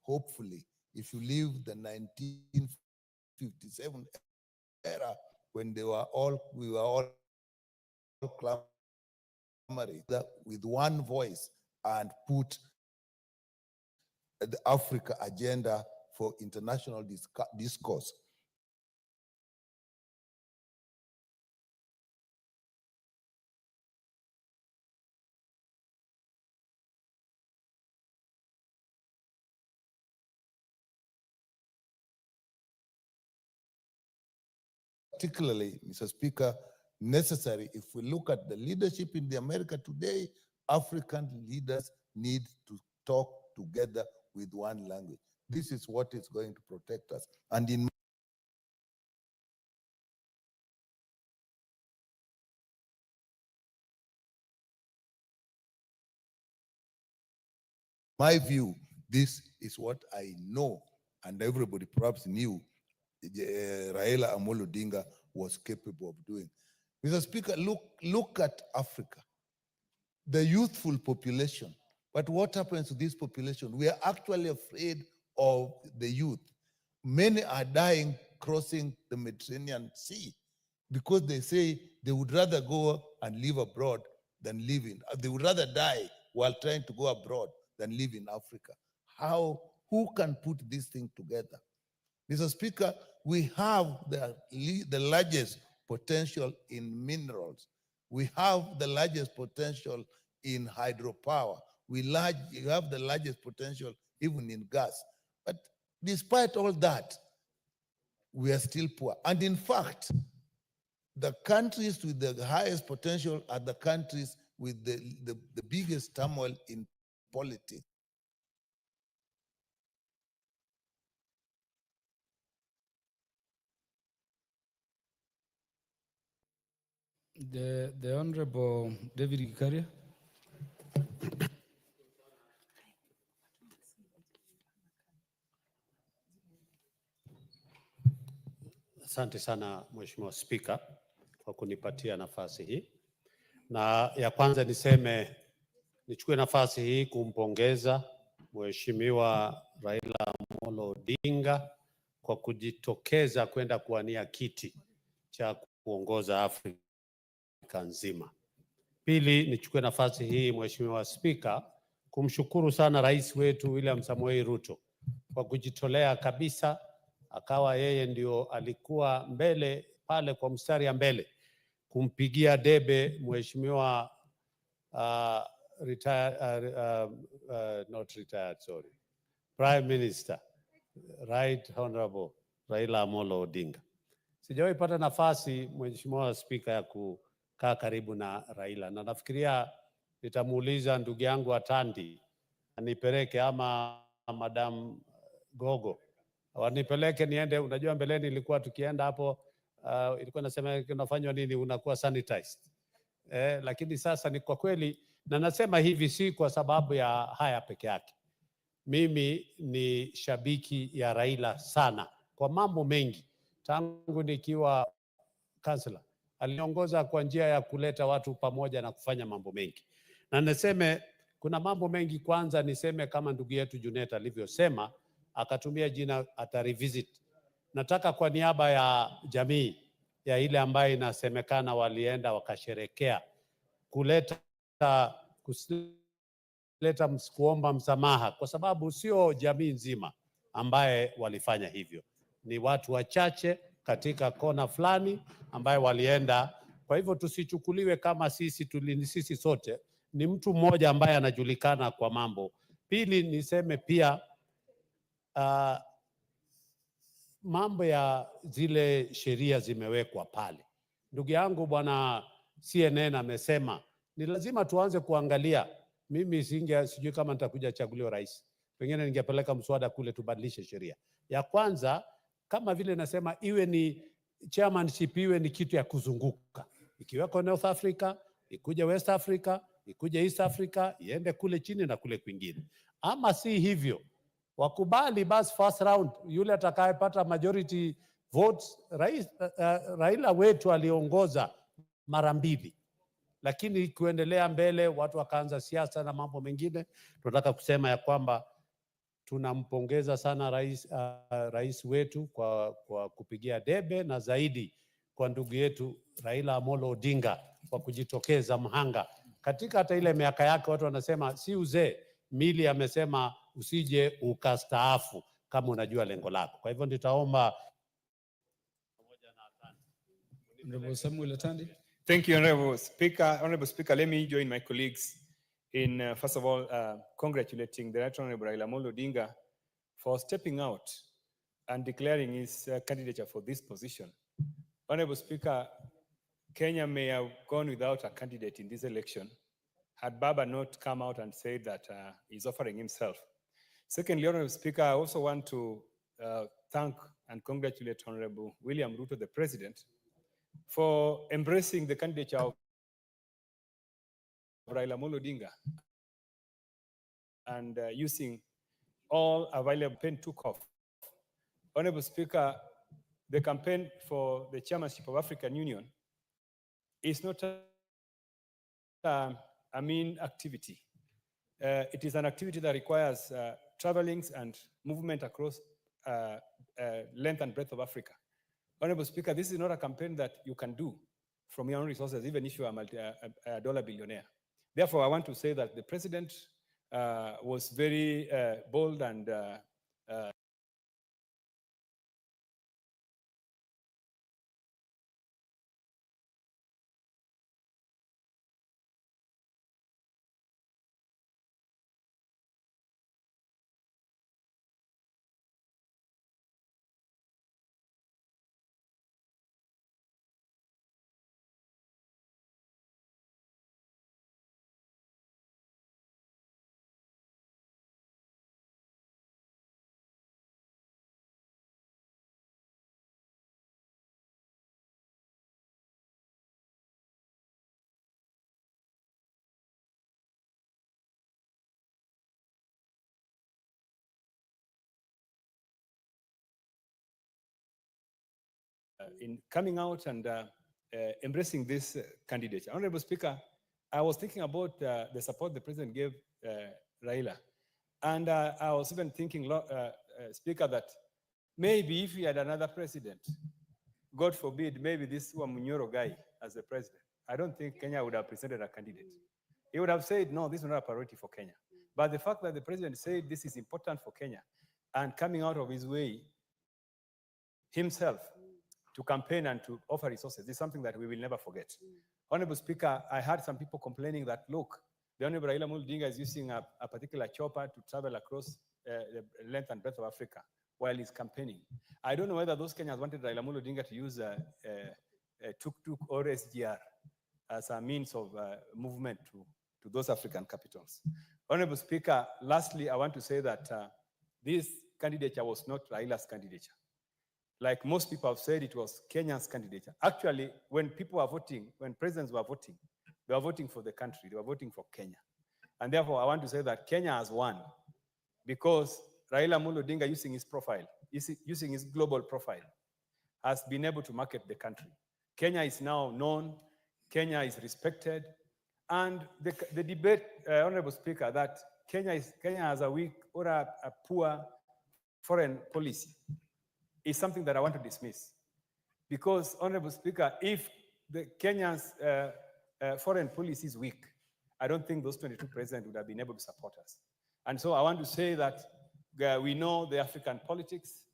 hopefully, if you leave the 1957 era, when we were all clamoring with one voice and put the Africa agenda for international discourse. Particularly, Mr. Speaker, necessary if we look at the leadership in the America today, African leaders need to talk together with one language. This is what is going to protect us. And in my view, this is what I know, and everybody perhaps knew Raila Amolo Odinga was capable of doing. Mr. Speaker, look at Africa, the youthful population. But what happens to this population? We are actually afraid of the youth. Many are dying crossing the Mediterranean Sea because they say they would rather go and live abroad than live in. They would rather die while trying to go abroad than live in Africa. Who can put this thing together? Mr. Speaker, we have the largest potential in minerals. We have the largest potential in hydropower. We have the largest potential even in gas. But despite all that, we are still poor. And in fact, the countries with the highest potential are the countries with the biggest turmoil in politics. The Honorable David Gikaria. Asante sana Mheshimiwa Spika kwa kunipatia nafasi hii. Na ya kwanza nichukue nafasi hii kumpongeza Mheshimiwa Raila Amolo Odinga kwa kujitokeza kwenda kuwania kiti cha kuongoza Afrika nzima. Pili, nichukue nafasi hii Mheshimiwa Spika kumshukuru sana Rais wetu William Samoei Ruto kwa kujitolea kabisa, akawa yeye ndio alikuwa mbele pale kwa mstari ya mbele kumpigia debe Mheshimiwa Prime Minister, Right Honorable Raila Amolo Odinga. Sijawahi pata nafasi Mheshimiwa Spika ya kukaa karibu na Raila, na nafikiria nitamuuliza ndugu yangu Atandi anipeleke ama Madam Gogo wanipeleke niende. Unajua mbeleni ilikuwa tukienda hapo ilikuwa nasema unafanywa nini, unakuwa sanitized. Lakini sasa ni kwa kweli, na nasema hivi si kwa sababu ya haya peke yake. Mimi ni shabiki ya Raila sana kwa mambo mengi. Tangu nikiwa kansela aliongoza kwa njia ya kuleta watu pamoja na kufanya mambo mengi. Na niseme kuna mambo mengi. Kwanza niseme kama ndugu yetu Junet alivyosema, akatumia jina atarevisit. Nataka kwa niaba ya jamii ya ile ambayo inasemekana walienda wakasherekea kuomba msamaha, kwa sababu sio jamii nzima ambaye walifanya hivyo. Ni watu wachache katika kona fulani ambaye walienda. Kwa hivyo tusichukuliwe kama sisi sote. Ni mtu mmoja ambaye anajulikana kwa mambo. Pili niseme pia mambo ya zile sheria zimewekwa pale. Ndugu yangu bwana CNN amesema ni lazima tuanze kuangalia. Mimi sijui kama nitakuja chaguliwa rais, pengine ningepeleka mswada kule tubadilishe sheria. Ya kwanza, kama vile nasema, iwe ni chairmanship, iwe ni kitu ya kuzunguka. Ikiweko North Africa, ikuje West Africa, ikuje East Africa, iende kule chini na kule kwingine. Ama si hivyo, wakubali basi first round, yule atakayepata majority votes. Raila wetu aliongoza mara 2. Lakini kuendelea mbele watu wakaanza siasa na mambo mengine. Tunataka kusema ya kwamba tunampongeza sana rais wetu kwa kupigia debe na zaidi kwa ndugu yetu Raila Amolo Odinga kwa kujitokeza mhanga katika hata ile miaka yake. Watu wanasema si uzee, Mili amesema usije ukastaafu kama unajua lengo lako. Kwa hivyo nitaomba Honorable Samuel Atandi. Thank you, Honorable Speaker. Honorable Speaker, let me join my colleagues in, first of all, congratulating the Right Honorable Raila Amolo Odinga for stepping out and declaring his candidature for this position. Honorable Speaker, Kenya may have gone without a candidate in this election had Baba not come out and said that he's offering himself. Secondly, Honorable Speaker, I also want to thank and congratulate Honorable William Ruto, the President, for embracing the candidature of Raila Amolo Odinga and using all available pen took off. Honorable Speaker, the campaign for the chairmanship of African Union is not a mean activity. It is an activity that requires travelings and movement across length and breadth of Africa. Honorable Speaker, this is not a campaign that you can do from your own resources, even if you are a dollar billionaire. Therefore, I want to say that the President was very bold and in coming out and embracing this candidate. Honorable Speaker, I was thinking about the support the President gave Raila. And I was even thinking, Speaker, that maybe if we had another president, God forbid, maybe this Wamunyoro guy as the president, I don't think Kenya would have presented a candidate. He would have said, no, this is not a priority for Kenya. But the fact that the president said this is important for Kenya and coming out of his way himself to campaign and to offer resources is something that we will never forget. Honorable Speaker, I heard some people complaining that, look, the Honorable Raila Amolo Odinga is using a particular chopper to travel across the length and breadth of Africa while he's campaigning. I don't know whether those Kenyans wanted Raila Amolo Odinga to use a tuk-tuk or SGR as a means of movement to those African capitals. Honorable Speaker, lastly, I want to say that this candidature was not Raila's candidature. Like most people have said, it was Kenya's candidature. Actually, when people were voting, when presidents were voting, they were voting for the country, they were voting for Kenya. And therefore, I want to say that Kenya has won because Raila Amolo Odinga, using his profile, using his global profile, has been able to market the country. Kenya is now known, Kenya is respected, and the debate, Honorable Speaker, that Kenya has a weak or a poor foreign policy is something that I want to dismiss. Because, Honorable Speaker, if the Kenya's foreign policy is weak, I don't think those 22 presidents would have been able to support us. And so I want to say that we know the African politics,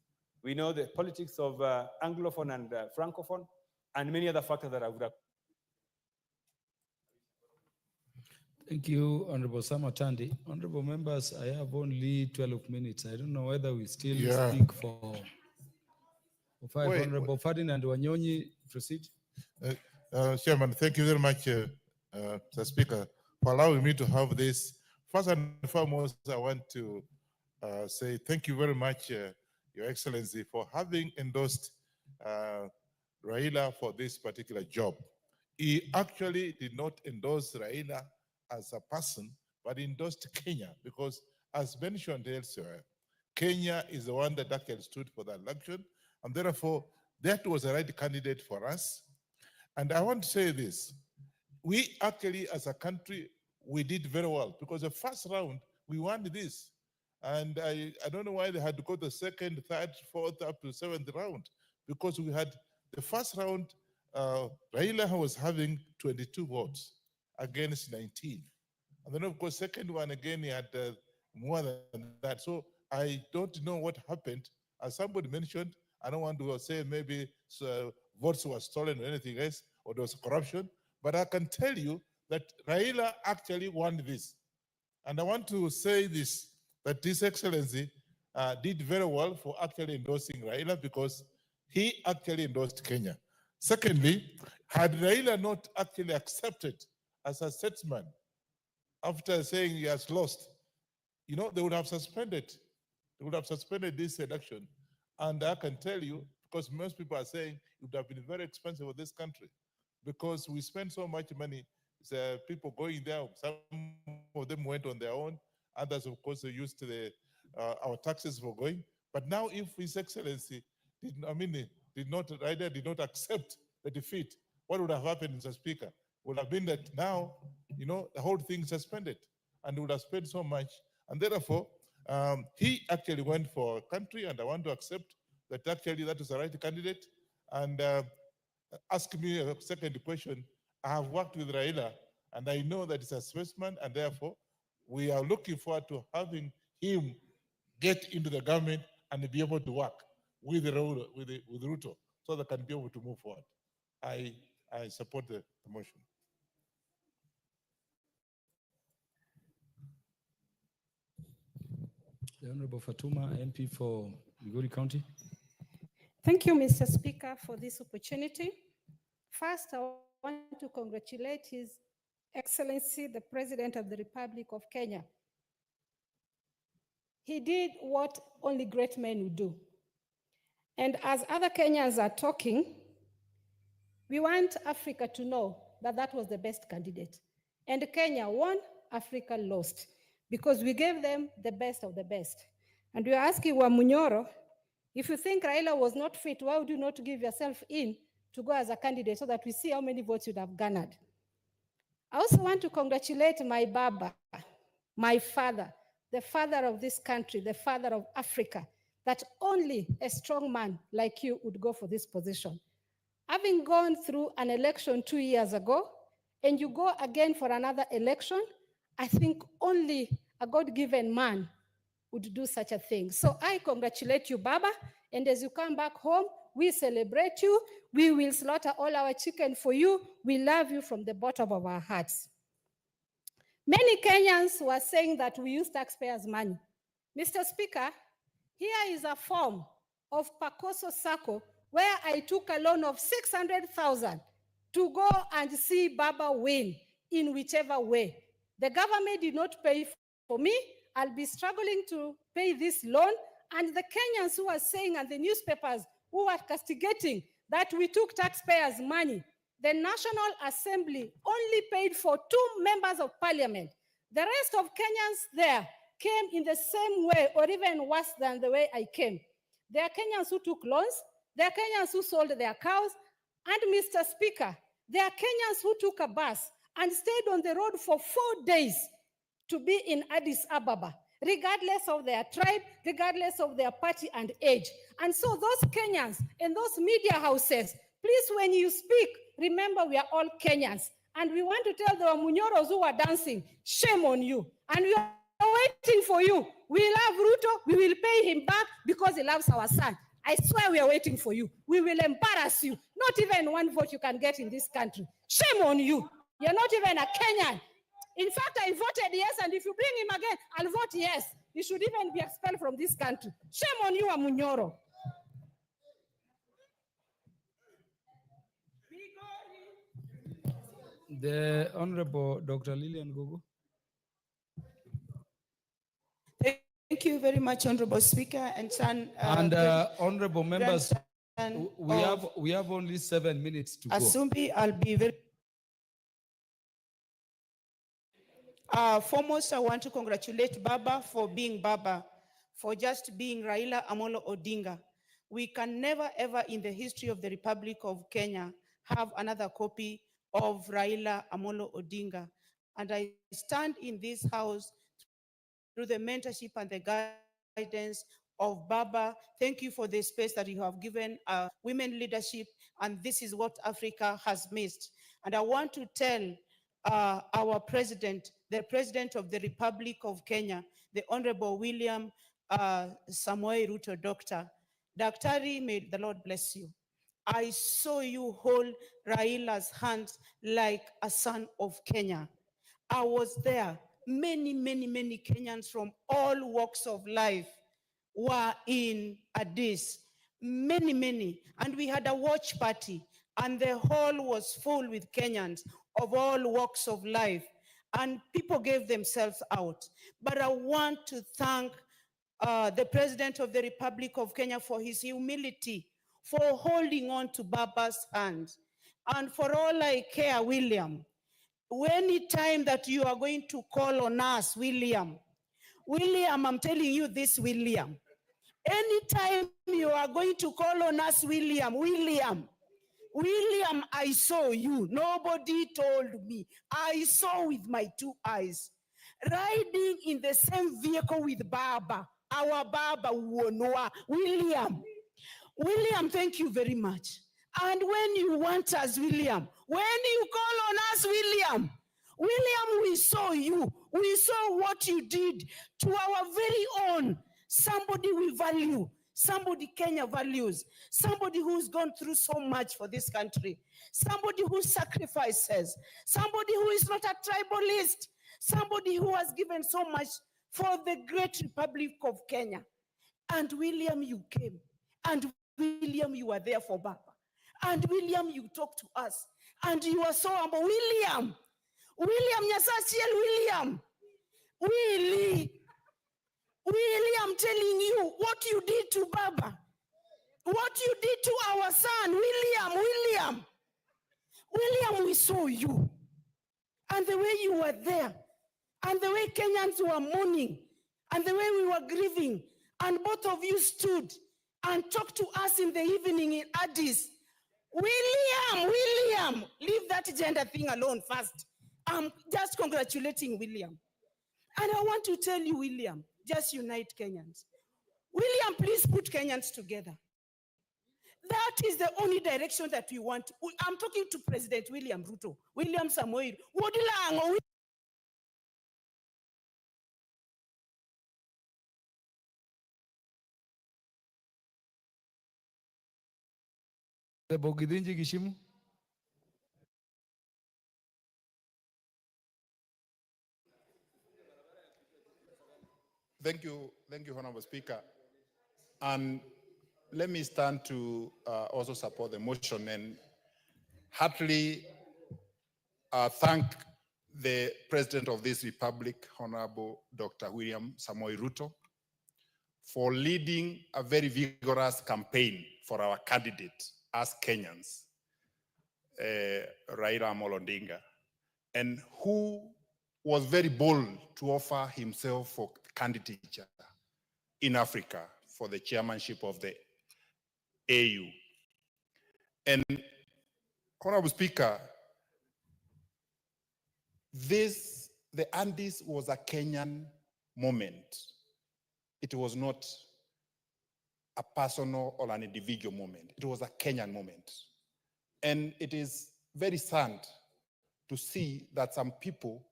we know the politics of Anglophone and Francophone, and many other factors that I would have. Thank you, Honorable Samuel Atandi. Honorable members, I have only 12 minutes. I don't know whether we still speak for 5. Wait, Honorable Ferdinand Wanyonyi, proceed. Chairman, thank you very much, Mr. Speaker, for allowing me to have this. First and foremost, I want to say thank you very much, Your Excellency, for having endorsed Raila for this particular job. He actually did not endorse Raila as a person, but endorsed Kenya because, as mentioned elsewhere, Kenya is the one that actually stood for that election, and therefore that was the right candidate for us. And I want to say this, we actually as a country, we did very well because the first round, we won this. And I don't know why they had to go the second, third, fourth, up to seventh round, because we had the first round, Raila was having 22 votes against 19. And then, of course, second one again, he had more than that. So I don't know what happened. As somebody mentioned, I don't want to say maybe votes were stolen or anything else, or there was corruption. But I can tell you that Raila actually won this. And I want to say this, that His Excellency did very well for actually endorsing Raila, because he actually endorsed Kenya. Secondly, had Raila not actually accepted as a statesman after saying he has lost, they would have suspended. They would have suspended this election. And I can tell you, because most people are saying it would have been very expensive for this country, because we spend so much money. People going there, some of them went on their own. Others, of course, used our taxes for going. But now, if His Excellency Raila did not accept the defeat, what would have happened, Mr. Speaker? Would have been that now, the whole thing suspended, and would have spent so much. And therefore, he actually went for a country, and I want to accept that actually that is the right candidate. And ask me a second question. I have worked with Raila, and I know that he's a statesman, and therefore, we are looking forward to having him get into the government and be able to work with Ruto, so they can be able to move forward. I support the motion. The Honorable Fatuma, MP for Migori County. Thank you, Mr. Speaker, for this opportunity. First, I want to congratulate His Excellency, the President of the Republic of Kenya. He did what only great men would do. And as other Kenyans are talking, we want Africa to know that that was the best candidate. And Kenya won, Africa lost, because we gave them the best of the best. And we are asking Wamunyoro, if you think Raila was not fit, why would you not give yourself in to go as a candidate so that we see how many votes you'd have garnered? I also want to congratulate my Baba, my father, the father of this country, the father of Africa, that only a strong man like you would go for this position. Having gone through an election 2 years ago, and you go again for another election, I think only a God-given man would do such a thing. So I congratulate you, Baba, and as you come back home, we celebrate you. We will slaughter all our chicken for you. We love you from the bottom of our hearts. Many Kenyans were saying that we use taxpayers' money. Mr. Speaker, here is a form of Pacoso Sacco where I took a loan of 600,000 to go and see Baba win in whichever way. The government did not pay for me. I'll be struggling to pay this loan. And the Kenyans who are saying, and the newspapers who are castigating that we took taxpayers' money, the National Assembly only paid for 2 members of parliament. The rest of Kenyans there came in the same way or even worse than the way I came. There are Kenyans who took loans. There are Kenyans who sold their cows. And Mr. Speaker, there are Kenyans who took a bus and stayed on the road for 4 days to be in Addis Ababa, regardless of their tribe, regardless of their party and age. And so those Kenyans and those media houses, please, when you speak, remember we are all Kenyans. And we want to tell the Wamunyoros who are dancing, shame on you. And we are waiting for you. We love Ruto. We will pay him back because he loves our son. I swear we are waiting for you. We will embarrass you. Not even 1 vote you can get in this country. Shame on you. You're not even a Kenyan. In fact, I voted yes, and if you bring him again, I'll vote yes. He should even be expelled from this country. Shame on you, Wamunyoro. The Honorable Dr. Lillian Gogo. Thank you very much, Honorable Speaker and son. Honorable members, we have only 7 minutes to go. Asumbi, I'll be very. Foremost, I want to congratulate Baba for being Baba, for just being Raila Amolo Odinga. We can never ever in the history of the Republic of Kenya have another copy of Raila Amolo Odinga. And I stand in this house through the mentorship and the guidance of Baba. Thank you for the space that you have given women leadership, and this is what Africa has missed. And I want to tell our president, the president of the Republic of Kenya, the Honorable William Samoei Ruto, Doctor. Daktari, may the Lord bless you. I saw you hold Raila's hands like a son of Kenya. I was there. Many, many, many Kenyans from all walks of life were in Addis. Many, many. And we had a watch party, and the hall was full with Kenyans of all walks of life. And people gave themselves out. But I want to thank the President of the Republic of Kenya for his humility, for holding on to Baba's hand. And for all I care, William, any time that you are going to call on us, William, I'm telling you this, William, anytime you are going to call on us, William, I saw you. Nobody told me. I saw with my 2 eyes. Riding in the same vehicle with Baba, our Baba Uonoa, William. William, thank you very much. And when you want us, William, when you call on us, William, we saw you. We saw what you did to our very own. Somebody we value, somebody Kenya values, somebody who's gone through so much for this country, somebody who sacrifices, somebody who is not a tribalist, somebody who has given so much for the great Republic of Kenya. And William, you came. And William, you were there for Baba. And William, you talked to us. And you are so humble. William, William, I'm telling you what you did to Baba, what you did to our son, William, we saw you. And the way you were there, and the way Kenyans were mourning, and the way we were grieving, and both of you stood and talked to us in the evening in Addis. William, leave that gender thing alone first. I'm just congratulating William. And I want to tell you, William, just unite Kenyans. William, please put Kenyans together. That is the only direction that we want. I'm talking to President William Ruto, William Samoei. The Bogidinji Gishimu. Thank you, Honorable Speaker. And let me stand to also support the motion and heartily thank the President of this Republic, Honorable Dr. William Samoei Ruto, for leading a very vigorous campaign for our candidate as Kenyans, Raila Amolo Odinga, and who was very bold to offer himself for candidature in Africa for the chairmanship of the AU. And Honorable Speaker, the Andes was a Kenyan moment. It was not a personal or an individual moment. It was a Kenyan moment. And it is very sad to see that some people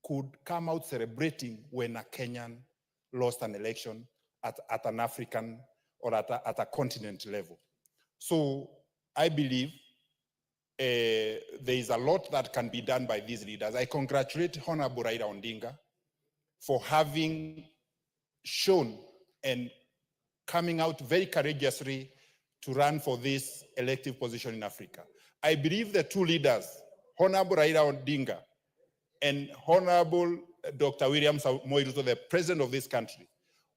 could come out celebrating when a Kenyan lost an election at an African or at a continent level. So I believe there is a lot that can be done by these leaders. I congratulate Honorable Raila Odinga for having shown and coming out very courageously to run for this elective position in Africa. I believe the two leaders, Honorable Raila Odinga and Honorable Dr. William Samoei Ruto, the president of this country,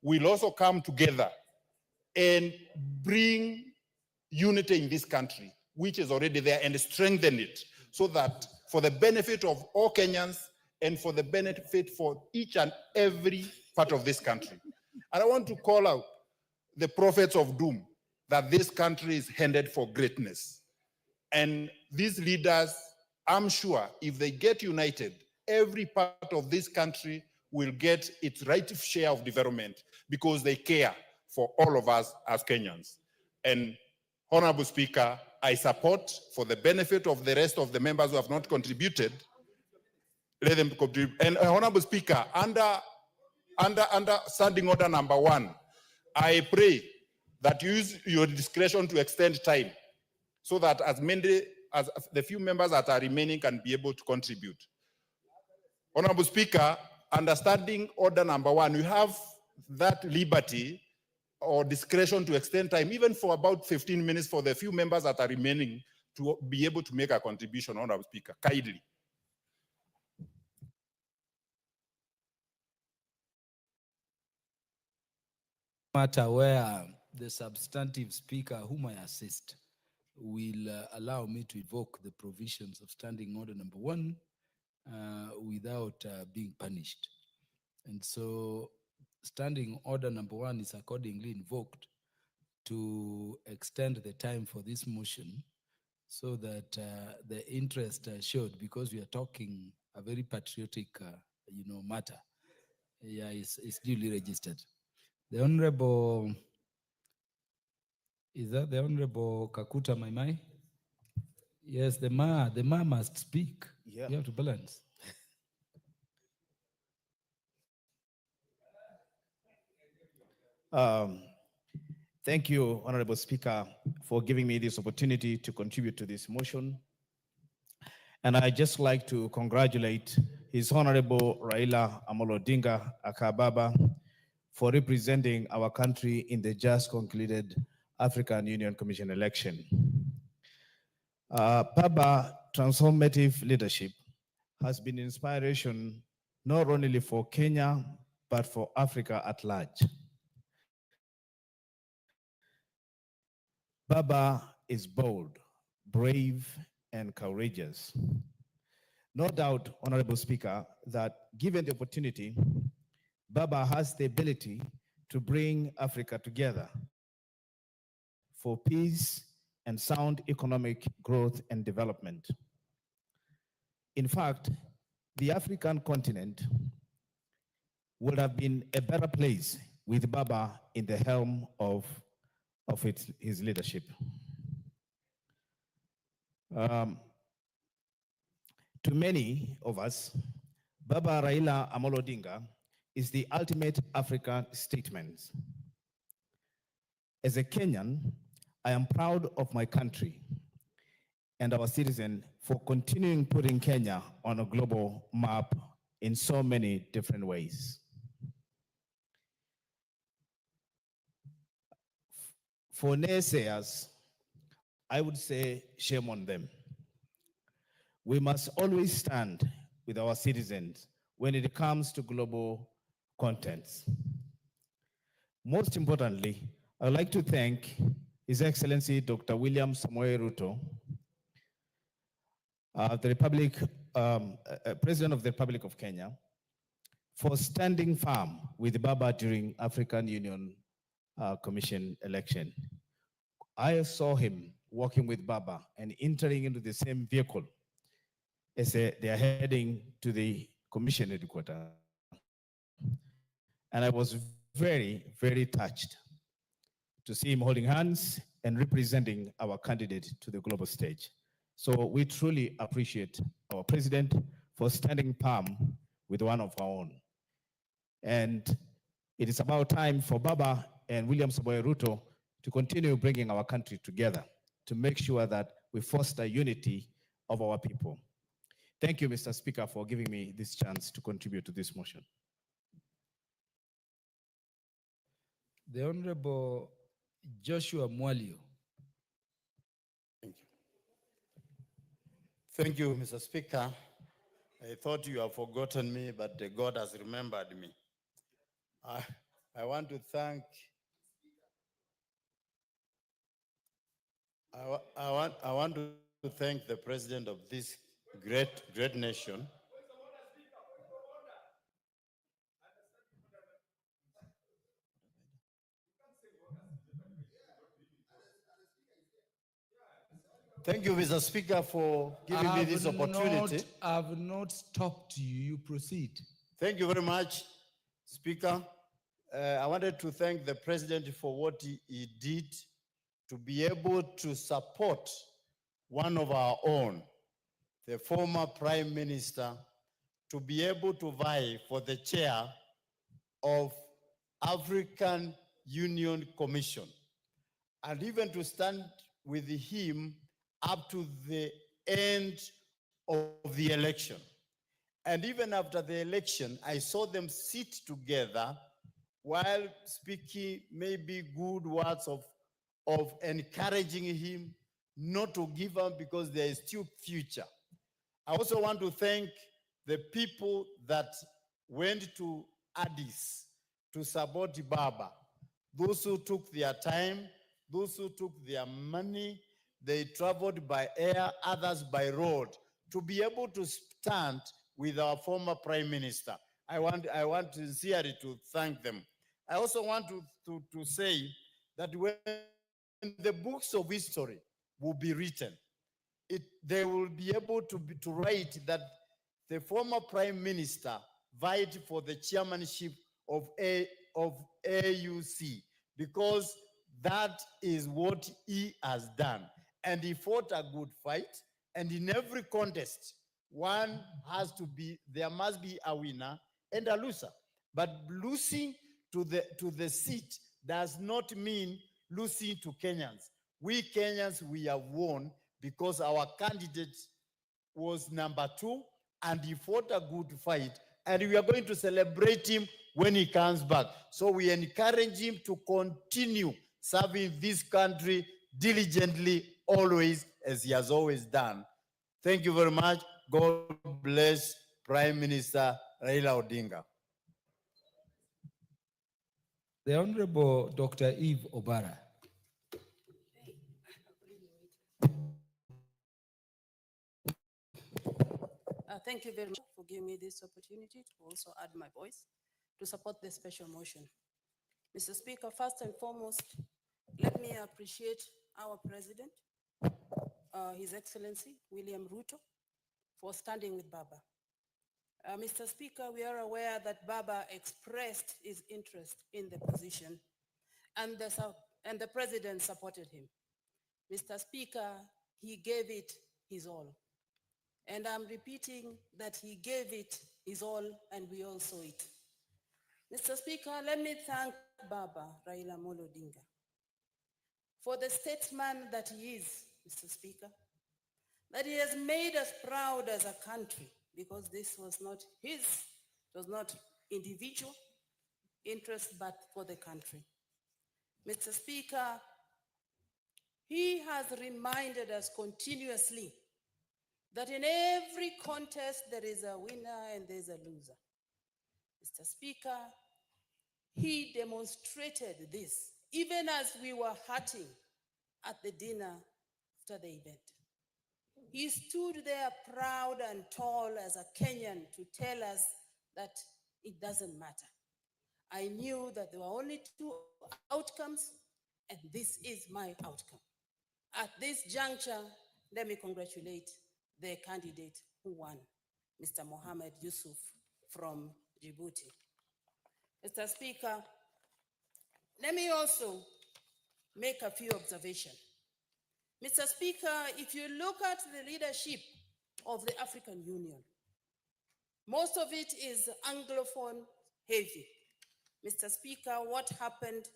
will also come together and bring unity in this country, which is already there, and strengthen it so that for the benefit of all Kenyans and for the benefit for each and every part of this country. And I want to call out the prophets of doom that this country is headed for greatness. And these leaders, I'm sure, if they get united, every part of this country will get its right share of development because they care for all of us as Kenyans. And Honorable Speaker, I support, for the benefit of the rest of the members who have not contributed, let them contribute. And Honorable Speaker, under standing order number 1, I pray that you use your discretion to extend time so that as many as the few members that are remaining can be able to contribute. Honorable Speaker, under standing order number 1, you have that liberty or discretion to extend time even for about 15 minutes for the few members that are remaining to be able to make a contribution, Honorable Speaker, kindly. Matter where the substantive speaker whom I assist will allow me to evoke the provisions of standing order number 1 without being punished. And so standing order number 1 is accordingly invoked to extend the time for this motion so that the interest showed, because we are talking a very patriotic matter, is duly registered. The Honorable, is that the Honorable Kakuta Maimai? Yes, the ma must speak. Yeah. You have to balance. Thank you, Honorable Speaker, for giving me this opportunity to contribute to this motion. And I'd just like to congratulate His Honorable Raila Amolo Odinga Akababa for representing our country in the just concluded African Union Commission election. Baba transformative leadership has been inspiration not only for Kenya, but for Africa at large. Baba is bold, brave, and courageous. No doubt, Honorable Speaker, that given the opportunity, Baba has the ability to bring Africa together for peace and sound economic growth and development. In fact, the African continent would have been a better place with Baba in the helm of his leadership. To many of us, Baba Raila Amolo Odinga is the ultimate African statement. As a Kenyan, I am proud of my country and our citizens for continuing putting Kenya on a global map in so many different ways. For naysayers, I would say shame on them. We must always stand with our citizens when it comes to global contents. Most importantly, I would like to thank His Excellency Dr. William Samoei Ruto, President of the Republic of Kenya, for standing firm with Baba during African Union Commission election. I saw him walking with Baba and entering into the same vehicle as they are heading to the commission headquarters. And I was very, very touched to see him holding hands and representing our candidate to the global stage. So we truly appreciate our president for standing firm with one of our own. And it is about time for Baba and William Samoei Ruto to continue bringing our country together to make sure that we foster unity of our people. Thank you, Mr. Speaker, for giving me this chance to contribute to this motion. The Honorable Joshua Mwalio. Thank you. Thank you, Mr. Speaker. I thought you have forgotten me, but God has remembered me. I want to thank I want to thank the president of this great nation. Thank you, Mr. Speaker, for giving me this opportunity. I have not stopped you. You proceed. Thank you very much, Speaker. I wanted to thank the President for what he did to be able to support one of our own, the former Prime Minister, to be able to vie for the chair of African Union Commission, and even to stand with him up to the end of the election. And even after the election, I saw them sit together while speaking maybe good words of encouraging him not to give up because there is still future. I also want to thank the people that went to Addis to support Baba. Those who took their time, those who took their money, they traveled by air, others by road, to be able to stand with our former Prime Minister. I want sincerely to thank them. I also want to say that when the books of history will be written, they will be able to write that the former Prime Minister vied for the chairmanship of AUC, because that is what he has done. And he fought a good fight. And in every contest, there must be a winner and a loser. But losing to the seat does not mean losing to Kenyans. We Kenyans, we have won because our candidate was number 2 and he fought a good fight, and we are going to celebrate him when he comes back. So we encourage him to continue serving this country diligently, always, as he has always done. Thank you very much. God bless Prime Minister Raila Odinga. The Honorable Dr. Eve Obara. Thank you very much for giving me this opportunity to also add my voice to support the special motion. Mr. Speaker, first and foremost, let me appreciate our President, His Excellency William Ruto, for standing with Baba. Mr. Speaker, we are aware that Baba expressed his interest in the position, and the President supported him. Mr. Speaker, he gave it his all. And I'm repeating that he gave it his all, and we all saw it. Mr. Speaker, let me thank Baba Raila Amolo Odinga for the statesman that he is, Mr. Speaker, that he has made us proud as a country, because this was not his, it was not individual interest, but for the country. Mr. Speaker, he has reminded us continuously that in every contest there is a winner and there's a loser. Mr. Speaker, he demonstrated this even as we were hurting at the dinner after the event. He stood there proud and tall as a Kenyan to tell us that it doesn't matter. I knew that there were only 2 outcomes, and this is my outcome. At this juncture, let me congratulate the candidate who won, Mr. Mohamed Yusuf from Djibouti. Mr. Speaker, let me also make a few observations. Mr. Speaker, if you look at the leadership of the African Union, most of it is Anglophone heavy. Mr. Speaker, what happened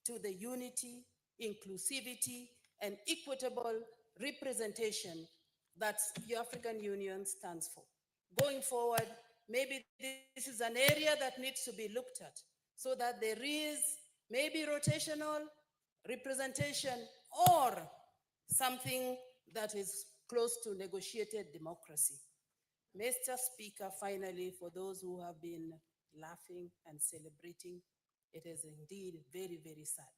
to the unity, inclusivity, and equitable representation that the African Union stands for? Going forward, maybe this is an area that needs to be looked at so that there is maybe rotational representation or something that is close to negotiated democracy. Mr. Speaker, finally, for those who have been laughing and celebrating, it is indeed very, very sad.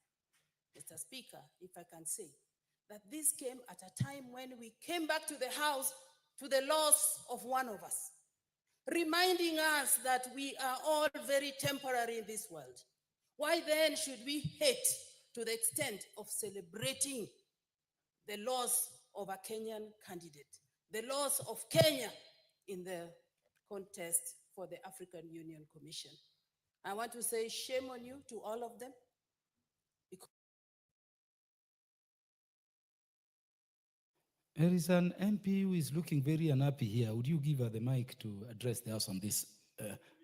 Mr. Speaker, if I can say, that this came at a time when we came back to the house to the loss of one of us, reminding us that we are all very temporary in this world. Why then should we hate to the extent of celebrating the loss of a Kenyan candidate, the loss of Kenya in the contest for the African Union Commission. I want to say shame on you to all of them. There is an MP who is looking very unhappy here. Would you give her the mic to address the House on this?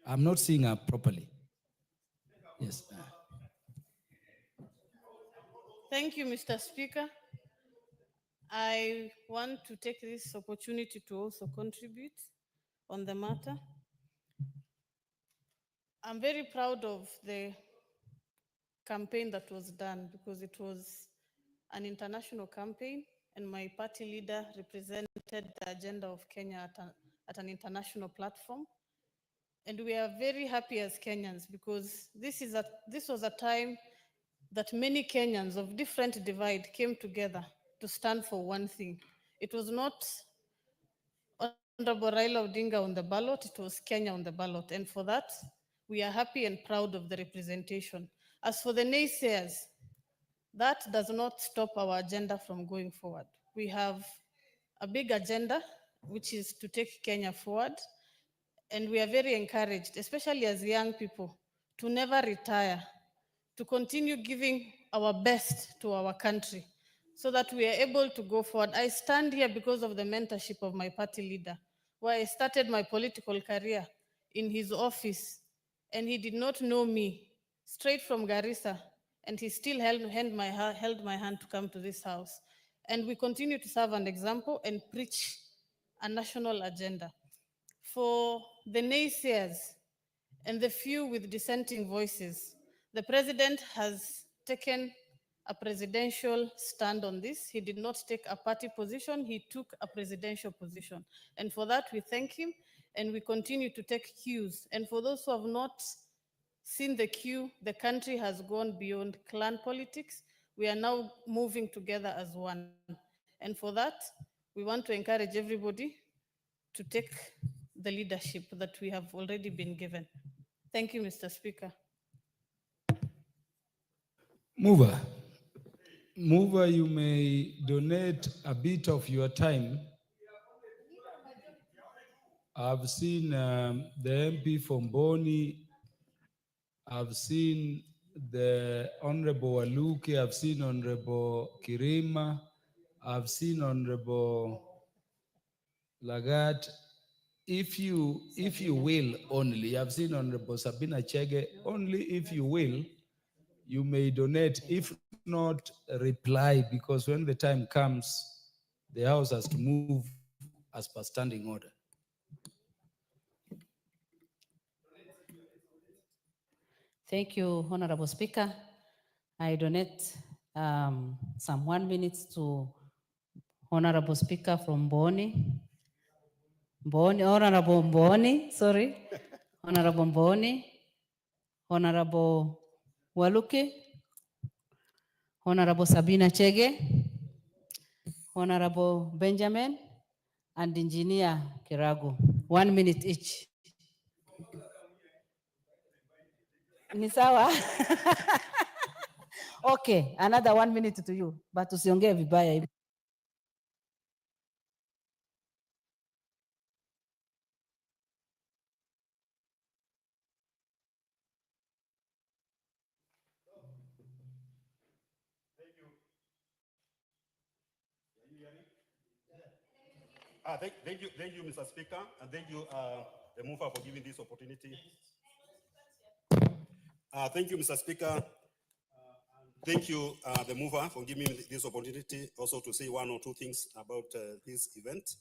I'm not seeing her properly. Yes. Thank you, Mr. Speaker. I want to take this opportunity to also contribute on the matter. I'm very proud of the campaign that was done because it was an international campaign and my party leader represented the agenda of Kenya at an international platform. And we are very happy as Kenyans because this was a time that many Kenyans of different divide came together to stand for one thing. It was not Honorable Raila Odinga on the ballot, it was Kenya on the ballot. And for that, we are happy and proud of the representation. As for the naysayers, that does not stop our agenda from going forward. We have a big agenda, which is to take Kenya forward. And we are very encouraged, especially as young people, to never retire, to continue giving our best to our country so that we are able to go forward. I stand here because of the mentorship of my party leader, where I started my political career in his office, and he did not know me, straight from Garissa, and he still held my hand to come to this house. And we continue to serve an example and preach a national agenda. For the naysayers and the few with dissenting voices, the president has taken a presidential stand on this. He did not take a party position, he took a presidential position. And for that, we thank him, and we continue to take cues. And for those who have not seen the cue, the country has gone beyond clan politics. We are now moving together as one. And for that, we want to encourage everybody to take the leadership that we have already been given. Thank you, Mr. Speaker. Mover, you may donate a bit of your time. I've seen the MP from Boni. I've seen the Honorable Waluke. I've seen Honorable Kirima. I've seen Honorable Lagat. If you will only, I've seen Honorable Sabina Chege, only if you will, you may donate. If not, reply, because when the time comes, the House has to move as per standing order. Thank you, Honorable Speaker. I donate some 1 minute to Honorable Speaker from Boni. Honorable Mboni, sorry. Honorable Mboni, Honorable Waluke, Honorable Sabina Chege, Honorable Benjamin, and Engineer Kirago. 1 minute each. Ni sawa? Okay, another 1 minute to you, but usiongee vibaya hivi. Thank you, Mr. Speaker, and thank you, the mover, for giving this opportunity. Thank you, Mr. Speaker. Thank you, the mover, for giving me this opportunity also to say one or two things about this event.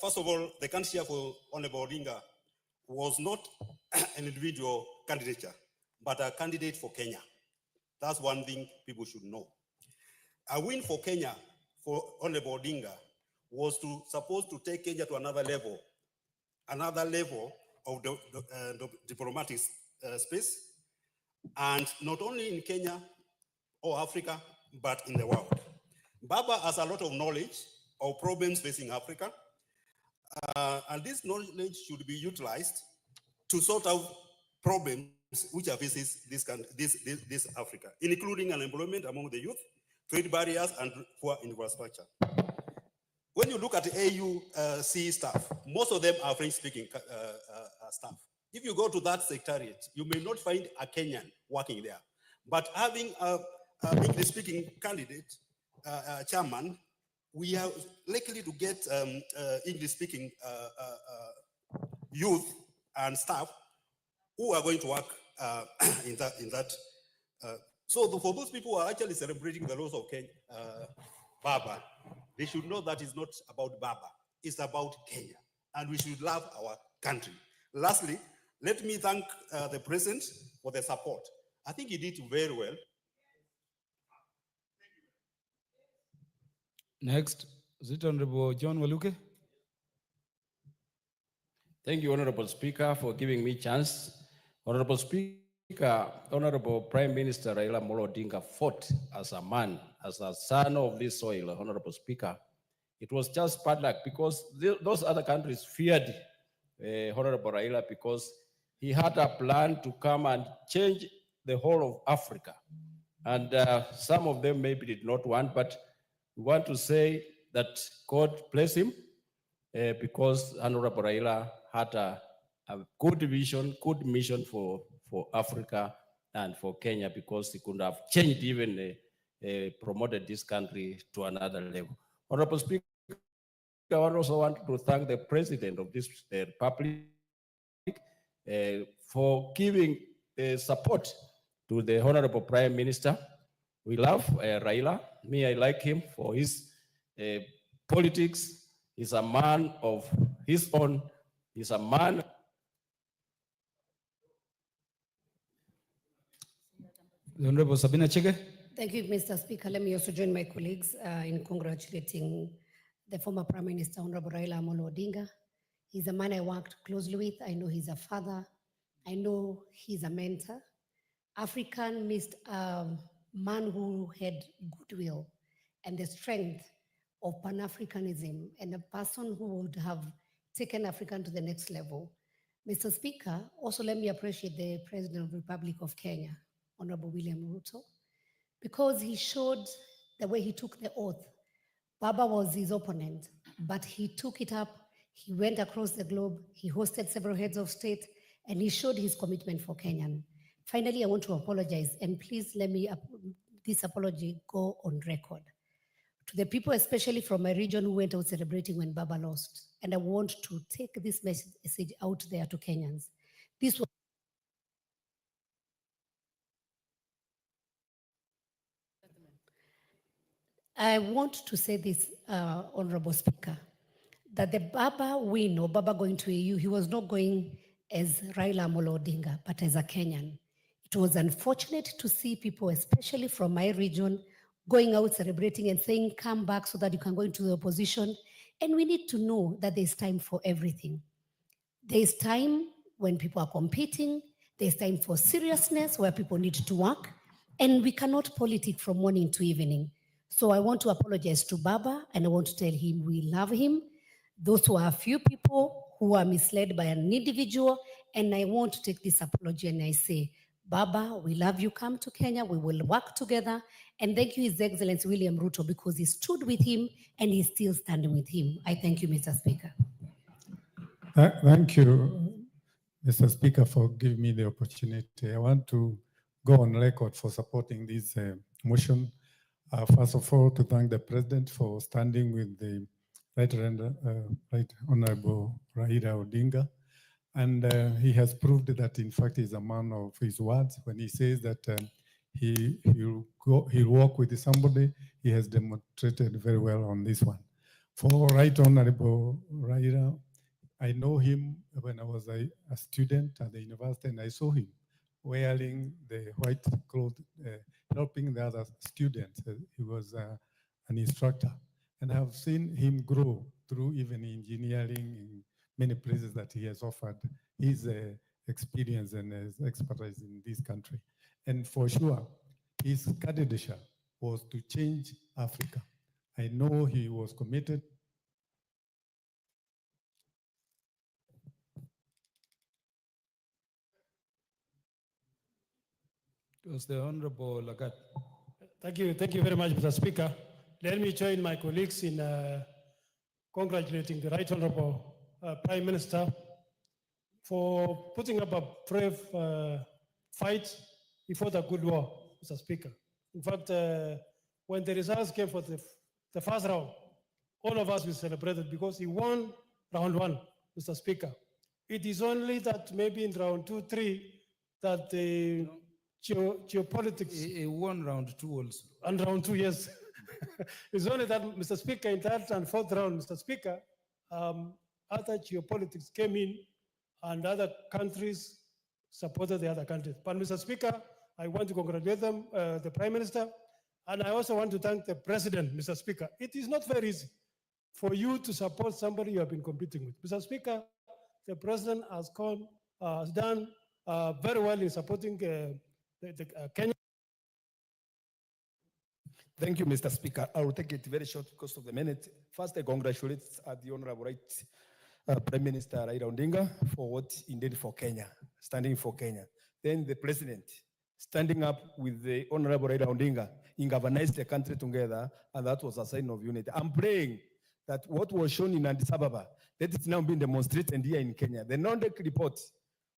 First of all, the candidature for Honorable Odinga was not an individual candidature, but a candidate for Kenya. That's one thing people should know. A win for Kenya for Honorable Odinga was supposed to take Kenya to another level of the diplomatic space, and not only in Kenya or Africa, but in the world. Baba has a lot of knowledge of problems facing Africa, and this knowledge should be utilized to sort out problems which are faces this Africa, including unemployment among the youth, trade barriers, and poor infrastructure. When you look at the AUC staff, most of them are French-speaking staff. If you go to that secretariat, you may not find a Kenyan working there. But having a English-speaking candidate, chairman, we are likely to get English-speaking youth and staff who are going to work in that. So for those people who are actually celebrating the loss of Kenya, Baba, they should know that it's not about Baba, it's about Kenya, and we should love our country. Lastly, let me thank the president for the support. I think he did very well. Next, is it Honorable John Waluke? Thank you, Honorable Speaker, for giving me chance. Honorable Speaker, Honorable Prime Minister Raila Amolo Odinga fought as a man, as a son of this soil, Honorable Speaker. It was just bad luck because those other countries feared Honorable Raila because he had a plan to come and change the whole of Africa. And some of them maybe did not want, but we want to say that God bless him because Honorable Raila had a good vision, good mission for Africa and for Kenya because he could have changed even promoted this country to another level. Honorable Speaker, I also want to thank the President of this Republic for giving support to the Honorable Prime Minister. We love Raila. Me, I like him for his politics. He's a man of his own. He's a man. The Honorable Sabina Chege. Thank you, Mr. Speaker. Let me also join my colleagues in congratulating the former Prime Minister, Honorable Raila Amolo Odinga. He's a man I worked closely with. I know he's a father. I know he's a mentor. African missed a man who had goodwill and the strength of Pan-Africanism and a person who would have taken Africa to the next level. Mr. Speaker, also let me appreciate the President of the Republic of Kenya, Honorable William Ruto, because he showed the way he took the oath. Baba was his opponent, but he took it up. He went across the globe. He hosted several heads of state, and he showed his commitment for Kenyan. Finally, I want to apologize, and please let me, this apology go on record. To the people, especially from my region, who went out celebrating when Baba lost. And I want to take this message out there to Kenyans. This was I want to say this, Honorable Speaker, that the Baba win or Baba going to EU, he was not going as Raila Amolo Odinga, but as a Kenyan. It was unfortunate to see people, especially from my region, going out celebrating and saying, come back so that you can go into the opposition. And we need to know that there's time for everything. There's time when people are competing. There's time for seriousness where people need to work. And we cannot politic from morning to evening. So I want to apologize to Baba, and I want to tell him we love him. Those who are a few people who are misled by an individual, and I want to take this apology and I say, Baba, we love you. Come to Kenya. We will work together. And thank you, His Excellency William Ruto, because he stood with him and he's still standing with him. I thank you, Mr. Speaker. Thank you, Mr. Speaker, for giving me the opportunity. I want to go on record for supporting this motion. First of all, to thank the President for standing with the Right Honorable Raila Odinga. And he has proved that, in fact, he's a man of his words. When he says that he'll walk with somebody, he has demonstrated very well on this one. For Right Honorable Raila, I know him when I was a student at the university, and I saw him wearing the white clothes, helping the other students. He was an instructor. And I have seen him grow through even engineering in many places that he has offered his experience and his expertise in this country. And for sure, his candidature was to change Africa. I know he was committed. It was the Honorable Lagat. Thank you very much, Mr. Speaker. Let me join my colleagues in congratulating the Right Honorable Prime Minister for putting up a brave fight. He fought a good war, Mr. Speaker. In fact, when the results came for the first round, all of us we celebrated because he won round one, Mr. Speaker. It is only that maybe in round 2, 3, that the geopolitics. He won round 2 also. And round 2, yes. It's only that, Mr. Speaker, in third and fourth round, Mr. Speaker, other geopolitics came in and other countries supported the other countries. But Mr. Speaker, I want to congratulate them, the Prime Minister, and I also want to thank the President, Mr. Speaker. It is not very easy for you to support somebody you have been competing with. Mr. Speaker, the President has done very well in supporting Kenya. Thank you, Mr. Speaker. I will take it very short because of the minute. First, I congratulate the Honorable Prime Minister Raila Odinga for what he did for Kenya, standing for Kenya. Then the President, standing up with the Honorable Raila Odinga, he galvanized the country together, and that was a sign of unity. I'm praying that what was shown in Addis Ababa, that is now being demonstrated here in Kenya. The non-deck report,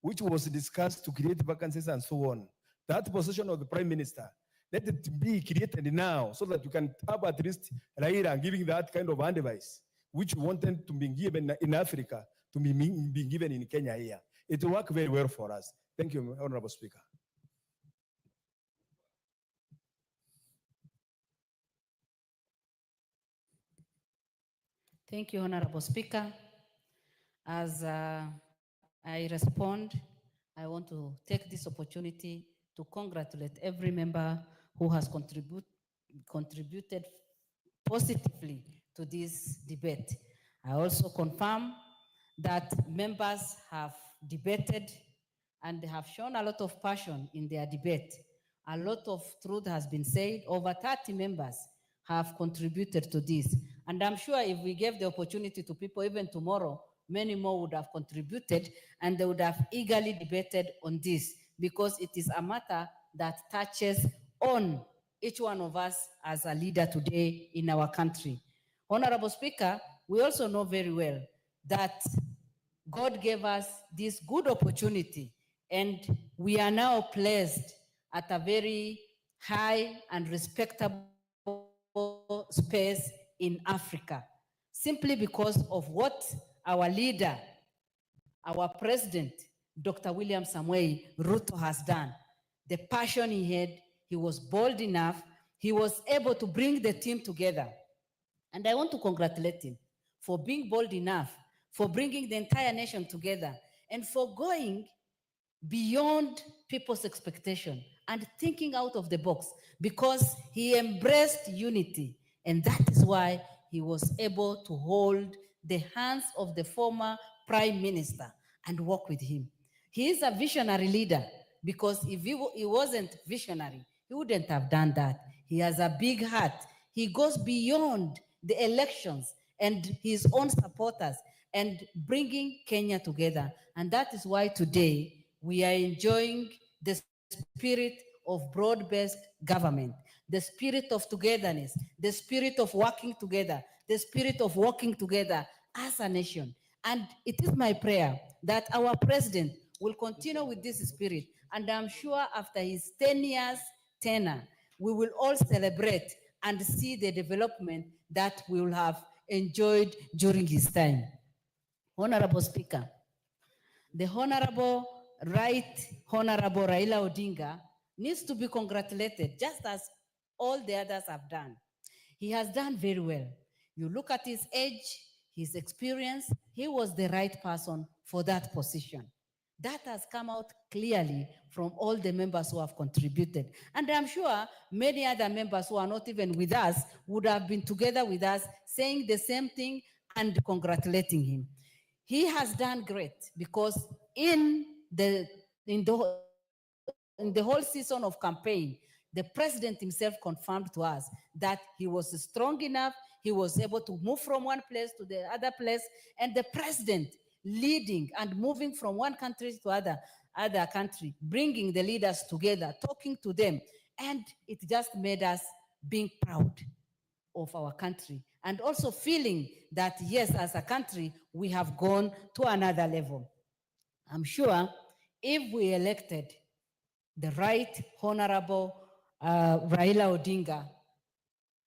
which was discussed to create vacancies and so on, that position of the Prime Minister, let it be created now so that you can have at least Raila giving that kind of advice, which we wanted to be given in Africa, to be given in Kenya here. It will work very well for us. Thank you, Honorable Speaker. Thank you, Honorable Speaker. As I respond, I want to take this opportunity to congratulate every member who has contributed positively to this debate. I also confirm that members have debated and they have shown a lot of passion in their debate. A lot of truth has been said. Over 30 members have contributed to this. And I'm sure if we gave the opportunity to people even tomorrow, many more would have contributed and they would have eagerly debated on this because it is a matter that touches on each one of us as a leader today in our country. Honorable Speaker, we also know very well that God gave us this good opportunity and we are now placed at a very high and respectable space in Africa, simply because of what our leader, our president, Dr. William Samoei Ruto has done. The passion he had, he was bold enough, he was able to bring the team together. And I want to congratulate him for being bold enough, for bringing the entire nation together, and for going beyond people's expectation and thinking out of the box, because he embraced unity. And that is why he was able to hold the hands of the former prime minister and work with him. He is a visionary leader, because if he wasn't visionary, he wouldn't have done that. He has a big heart. He goes beyond the elections and his own supporters and bringing Kenya together. And that is why today we are enjoying the spirit of broad-based government, the spirit of togetherness, the spirit of working together, the spirit of working together as a nation. And it is my prayer that our president will continue with this spirit. And I'm sure after his 10 years tenure, we will all celebrate and see the development that we will have enjoyed during his time. Honorable Speaker, the Honorable Raila Odinga needs to be congratulated, just as all the others have done. He has done very well. You look at his age, his experience, he was the right person for that position. That has come out clearly from all the members who have contributed. And I'm sure many other members who are not even with us would have been together with us saying the same thing and congratulating him. He has done great, because in the whole season of campaign, the president himself confirmed to us that he was strong enough, he was able to move from one place to the other place, and the president leading and moving from one country to other country, bringing the leaders together, talking to them, and it just made us being proud of our country, and also feeling that, yes, as a country, we have gone to another level. I'm sure if we elected the right honorable Raila Odinga,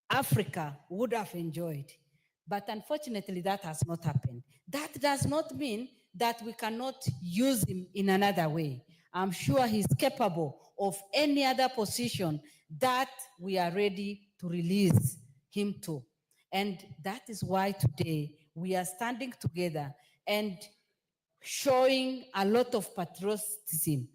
Africa would have enjoyed. But unfortunately, that has not happened. That does not mean that we cannot use him in another way. I'm sure he's capable of any other position that we are ready to release him to. And that is why today we are standing together and showing a lot of patriotism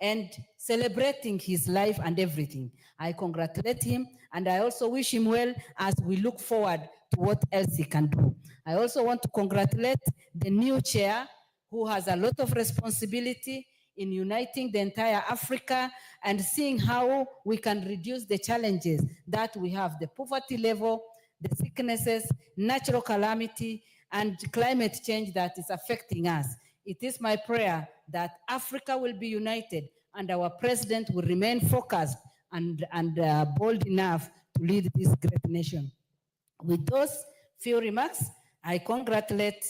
and celebrating his life and everything. I congratulate him and I also wish him well as we look forward to what else he can do. I also want to congratulate the new chair who has a lot of responsibility in uniting the entire Africa and seeing how we can reduce the challenges that we have, the poverty level, the sicknesses, natural calamity, and climate change that is affecting us. It is my prayer that Africa will be united and our president will remain focused and bold enough to lead this great nation. With those few remarks, I congratulate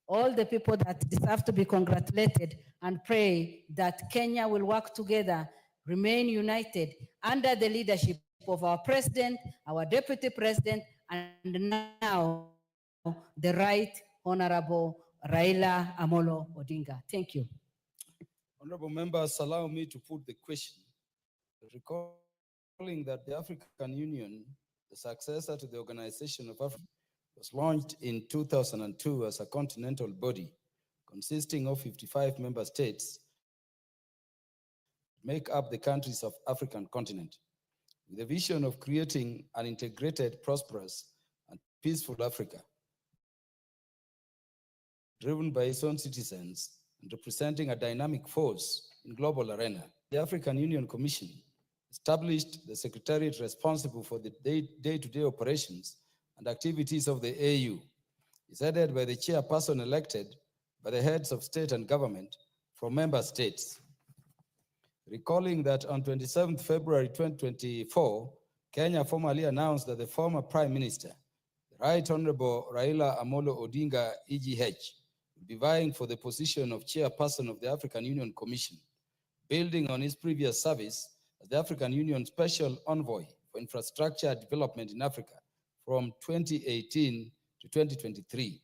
all the people that deserve to be congratulated and pray that Kenya will work together, remain united under the leadership of our president, our deputy president, and now the right honorable Raila Amolo Odinga. Thank you. Honorable members, allow me to put the question, recalling that the African Union, the successor to the Organization of Africa, was launched in 2002 as a continental body consisting of 55 member states, make up the countries of African continent, with a vision of creating an integrated, prosperous, and peaceful Africa, driven by its own citizens and representing a dynamic force in global arena. The African Union Commission established the secretariat responsible for the day-to-day operations and activities of the AU. It's headed by the chairperson elected by the heads of state and government from member states. Recalling that on 27 February 2024, Kenya formally announced that the former Prime Minister, the Right Honorable Raila Amolo Odinga, EGH, will be vying for the position of chairperson of the African Union Commission, building on his previous service as the African Union Special Envoy for Infrastructure Development in Africa from 2018 to 2023.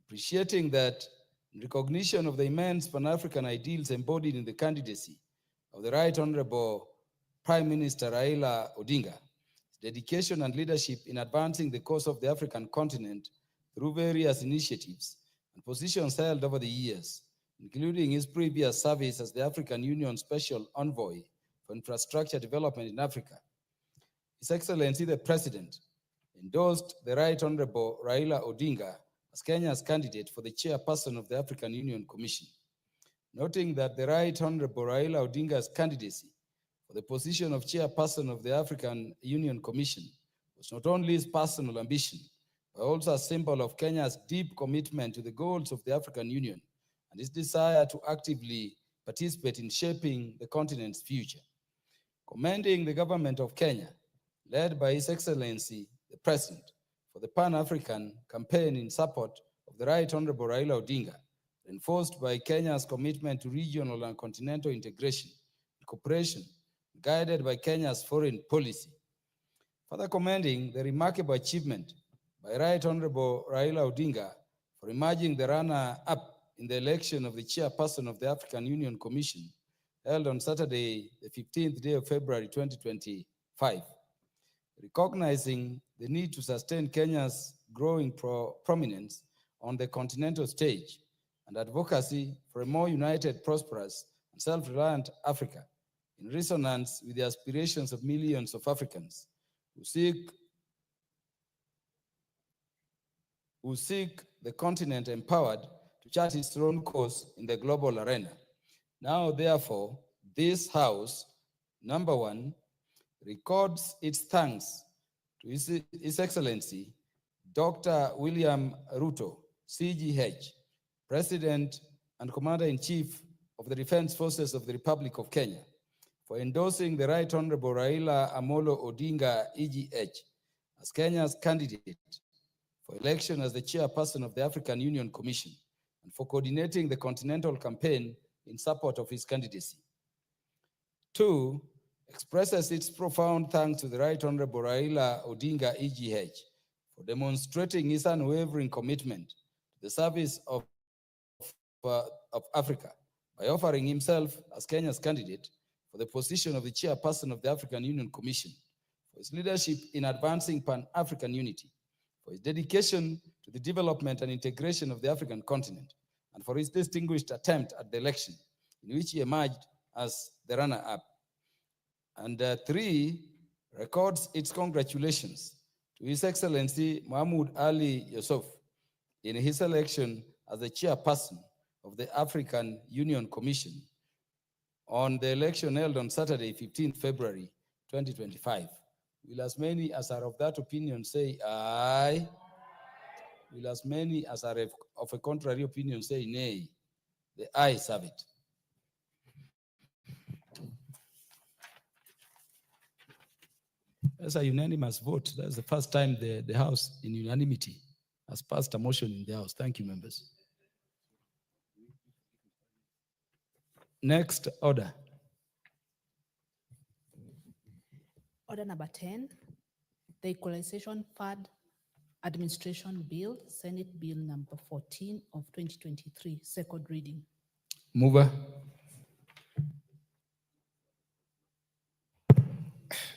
Appreciating that in recognition of the immense Pan-African ideals embodied in the candidacy of the Right Honorable Prime Minister Raila Odinga, his dedication and leadership in advancing the cause of the African continent through various initiatives and positions held over the years, including his previous service as the African Union Special Envoy for Infrastructure Development in Africa. His Excellency the President endorsed the Right Honorable Raila Odinga as Kenya's candidate for the chairperson of the African Union Commission, noting that the Right Honorable Raila Odinga's candidacy for the position of chairperson of the African Union Commission was not only his personal ambition, but also a symbol of Kenya's deep commitment to the goals of the African Union and his desire to actively participate in shaping the continent's future. Commending the government of Kenya, led by His Excellency the President, for the Pan-African campaign in support of the Right Honorable Raila Odinga, reinforced by Kenya's commitment to regional and continental integration and cooperation, guided by Kenya's foreign policy. Further commending the remarkable achievement by Right Honorable Raila Odinga for emerging the runner-up in the election of the chairperson of the African Union Commission, held on Saturday, the 15th day of February 2025. Recognizing the need to sustain Kenya's growing prominence on the continental stage and advocacy for a more united, prosperous, and self-reliant Africa, in resonance with the aspirations of millions of Africans who seek the continent empowered to chart its own course in the global arena. Now, therefore, this House, number one, records its thanks to His Excellency, Dr. William Ruto, CGH, President and Commander-in-Chief of the Defense Forces of the Republic of Kenya, for endorsing the Right Honorable Raila Amolo Odinga, EGH, as Kenya's candidate for election as the chairperson of the African Union Commission, and for coordinating the continental campaign in support of his candidacy. 2, expresses its profound thanks to the Right Honorable Raila Odinga, EGH, for demonstrating his unwavering commitment to the service of Africa by offering himself as Kenya's candidate for the position of the chairperson of the African Union Commission, for his leadership in advancing Pan-African unity, for his dedication to the development and integration of the African continent, and for his distinguished attempt at the election, in which he emerged as the runner-up. And 3, records its congratulations to His Excellency Mahmoud Ali Yusuf in his election as the chairperson of the African Union Commission on the election held on Saturday, 15th February, 2025. Will as many as are of that opinion say aye? Will as many as are of a contrary opinion say nay? The ayes have it. That's a unanimous vote. That's the first time the House, in unanimity, has passed a motion in the House. Thank you, members. Next order. Order number 10, the Equalization Fund Administration Bill, Senate Bill number 14 of 2023, second reading. Mover.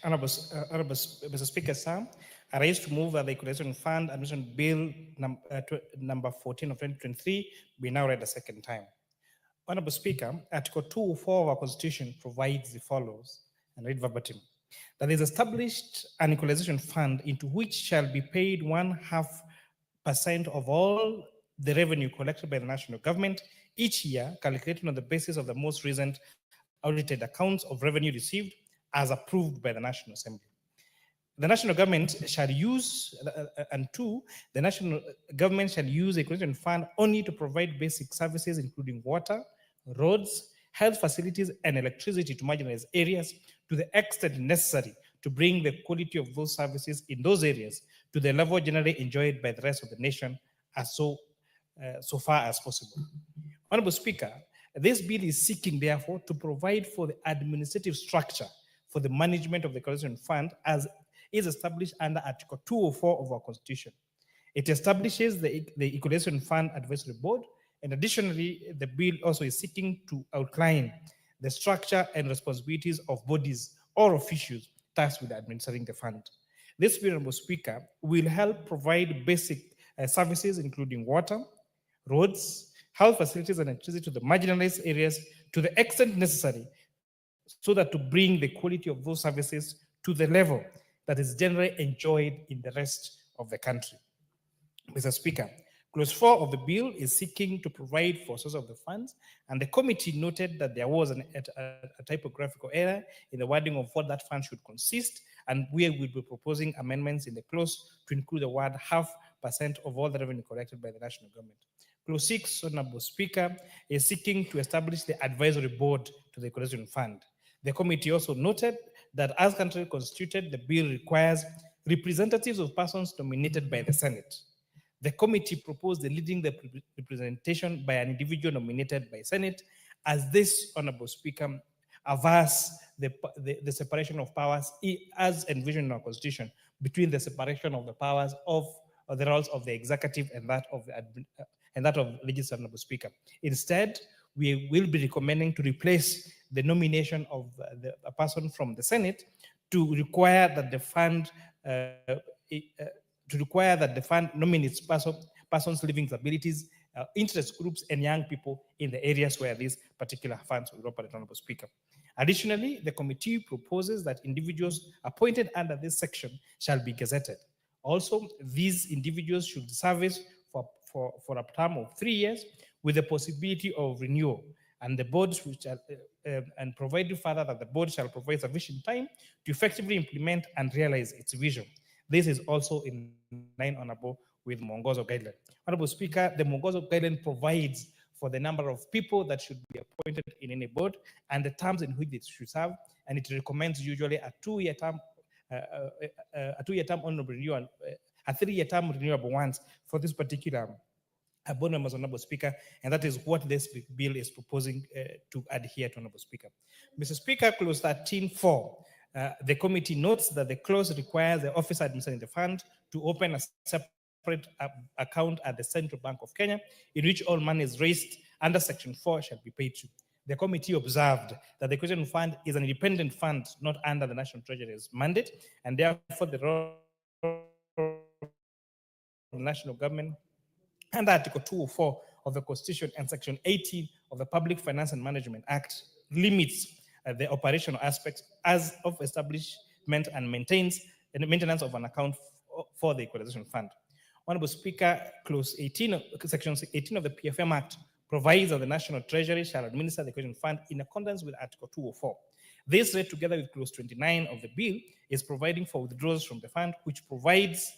Honorable Mr. Speaker, sir, I raise to move that the Equalization Fund Administration Bill number 14 of 2023 be now read a second time. Honorable Speaker, Article 204 of our Constitution provides the follows, and read verbatim, that is established an equalization fund into which shall be paid 0.5% of all the revenue collected by the national government each year, calculated on the basis of the most recent audited accounts of revenue received as approved by the National Assembly. The national government shall use, and 2, the national government shall use the equalization fund only to provide basic services, including water, roads, health facilities, and electricity to marginalized areas to the extent necessary to bring the quality of those services in those areas to the level generally enjoyed by the rest of the nation as so far as possible. Honorable Speaker, this bill is seeking, therefore, to provide for the administrative structure for the management of the Equalization Fund as is established under Article 204 of our Constitution. It establishes the Equalization Fund Advisory Board, and additionally, the bill also is seeking to outline the structure and responsibilities of bodies or officials tasked with administering the fund. This bill, Honorable Speaker, will help provide basic services, including water, roads, health facilities, and electricity to the marginalized areas to the extent necessary so that to bring the quality of those services to the level that is generally enjoyed in the rest of the country. Mr. Speaker, Clause 4 of the bill is seeking to provide for source of the funds, and the committee noted that there was a typographical error in the wording of what that fund should consist, and we will be proposing amendments in the clause to include the word 0.5% of all the revenue collected by the national government. Clause 6, Honorable Speaker, is seeking to establish the advisory board to the Equalization Fund. The committee also noted that as currently constituted, the bill requires representatives of persons nominated by the Senate. The committee proposed deleting the representation by an individual nominated by Senate, as this, Honorable Speaker, averts the separation of powers as envisioned in our Constitution between the separation of the powers of the roles of the executive and that of legislature, Honorable Speaker. Instead, we will be recommending to replace the nomination of a person from the Senate to require that the fund nominates persons living with abilities, interest groups, and young people in the areas where these particular funds will operate, Honorable Speaker. Additionally, the committee proposes that individuals appointed under this section shall be gazetted. Also, these individuals should service for a term of 3 years with the possibility of renewal, and the boards and provided further that the board shall provide sufficient time to effectively implement and realize its vision. This is also in line, Honorable, with Mwongozo Guideline. Honorable Speaker, the Mwongozo Guideline provides for the number of people that should be appointed in any board and the terms in which they should serve, and it recommends usually a 2-year term, honorable renewal, a 3-year term renewable once for this particular board members, Honorable Speaker, and that is what this bill is proposing to adhere to, Honorable Speaker. Mr. Speaker, clause 13.4, the committee notes that the clause requires the officer administering the fund to open a separate account at the Central Bank of Kenya, in which all monies raised under Section 4 shall be paid to. The committee observed that the Equalization Fund is an independent fund, not under the National Treasury's mandate, and therefore the role of the national government under Article 204 of the Constitution and Section 18 of the Public Finance and Management Act limits the operational aspects as of establishment and maintenance of an account for the Equalization Fund. Honorable Speaker, clause 18, Section 18 of the PFM Act provides that the National Treasury shall administer the Equalization Fund in accordance with Article 204. This, read together with clause 29 of the bill, is providing for withdrawals from the fund, which provides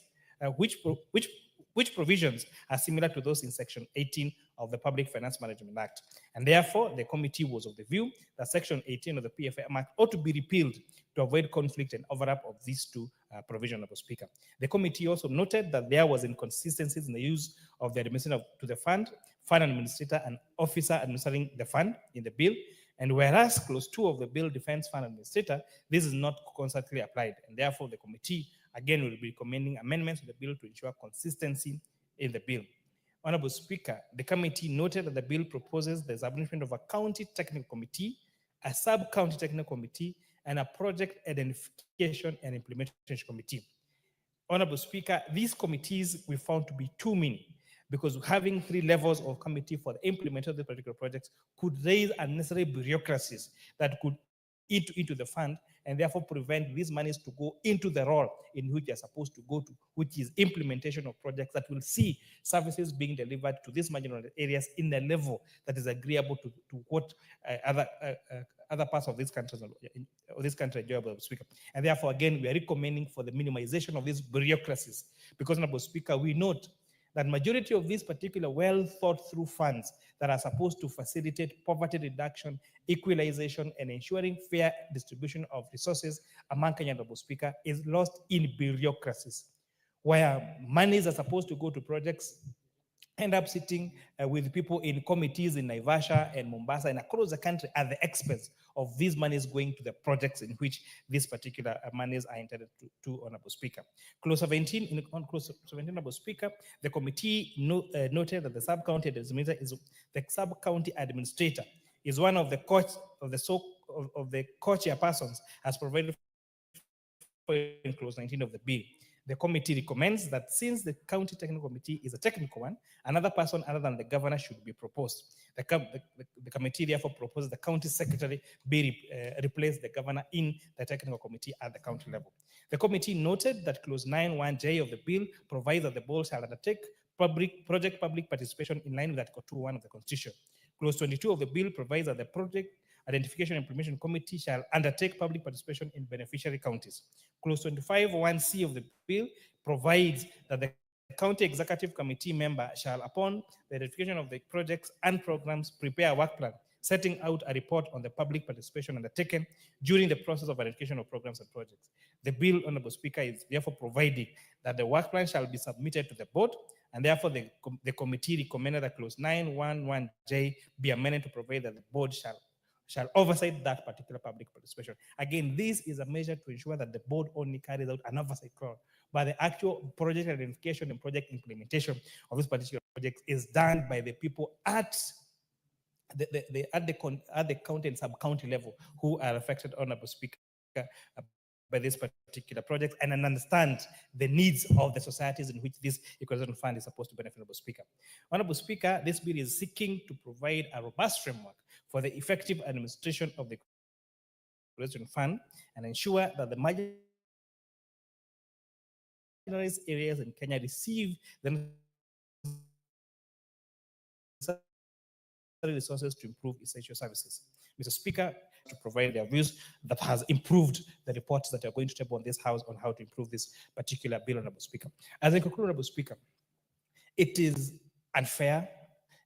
which provisions are similar to those in Section 18 of the Public Finance Management Act. And therefore, the committee was of the view that Section 18 of the PFM Act ought to be repealed to avoid conflict and overlap of these two provisions, Mr. Speaker. The committee also noted that there was inconsistencies in the use of the administration to the fund administrator, and officer administering the fund in the bill. And whereas clause 2 of the bill defines fund administrator, this is not constantly applied. And therefore, the committee again will be recommending amendments to the bill to ensure consistency in the bill. Honorable Speaker, the committee noted that the bill proposes the establishment of a county technical committee, a sub-county technical committee, and a project identification and implementation committee. Honorable Speaker, these committees we found to be too many, because having 3 levels of committee for the implementation of the particular projects could raise unnecessary bureaucracies that could eat into the fund and therefore prevent these monies to go into the role in which they are supposed to go to, which is implementation of projects that will see services being delivered to these marginal areas in a level that is agreeable to what other parts of this country enjoy, Speaker. And therefore, again, we are recommending for the minimization of these bureaucracies, because, Honorable Speaker, we note that majority of these particular well thought through funds that are supposed to facilitate poverty reduction, equalization, and ensuring fair distribution of resources among Kenyan, Honorable Speaker, is lost in bureaucracies, where monies are supposed to go to projects end up sitting with people in committees in Naivasha and Mombasa and across the country at the expense of these monies going to the projects in which these particular monies are intended to, Honorable Speaker. Clause 17, on Clause 17, Honorable Speaker, the committee noted that the sub-county administrator is one of the co-chairpersons as provided for in Clause 19 of the bill. The committee recommends that since the county technical committee is a technical one, another person other than the governor should be proposed. The committee therefore proposes the county secretary replace the governor in the technical committee at the county level. The committee noted that clause 9(1)(j) of the bill provides that the board shall undertake project public participation in line with Article 2(1) of the Constitution. Clause 22 of the bill provides that the project Identification and Implementation Committee shall undertake public participation in beneficiary counties. Clause 25(1)(c) of the bill provides that the County Executive Committee member shall, upon the identification of the projects and programs, prepare a work plan setting out a report on the public participation undertaken during the process of identification of programs and projects. The bill, Honorable Speaker, is therefore providing that the work plan shall be submitted to the board, and therefore the committee recommended that clause 9(1)(1)(j) be amended to provide that the board shall oversight that particular public participation. Again, this is a measure to ensure that the board only carries out an oversight role, but the actual project identification and project implementation of this particular project is done by the people at the county and sub-county level who are affected, Honorable Speaker, by this particular project and understand the needs of the societies in which this equalization fund is supposed to benefit, Honorable Speaker. Honorable Speaker, this bill is seeking to provide a robust framework for the effective administration of the equalization fund and ensure that the marginalized areas in Kenya receive the resources to improve essential services. Mr. Speaker, to provide their views that has improved the reports that are going to table on this House on how to improve this particular bill, Honorable Speaker. As I conclude, Honorable Speaker, it is unfair,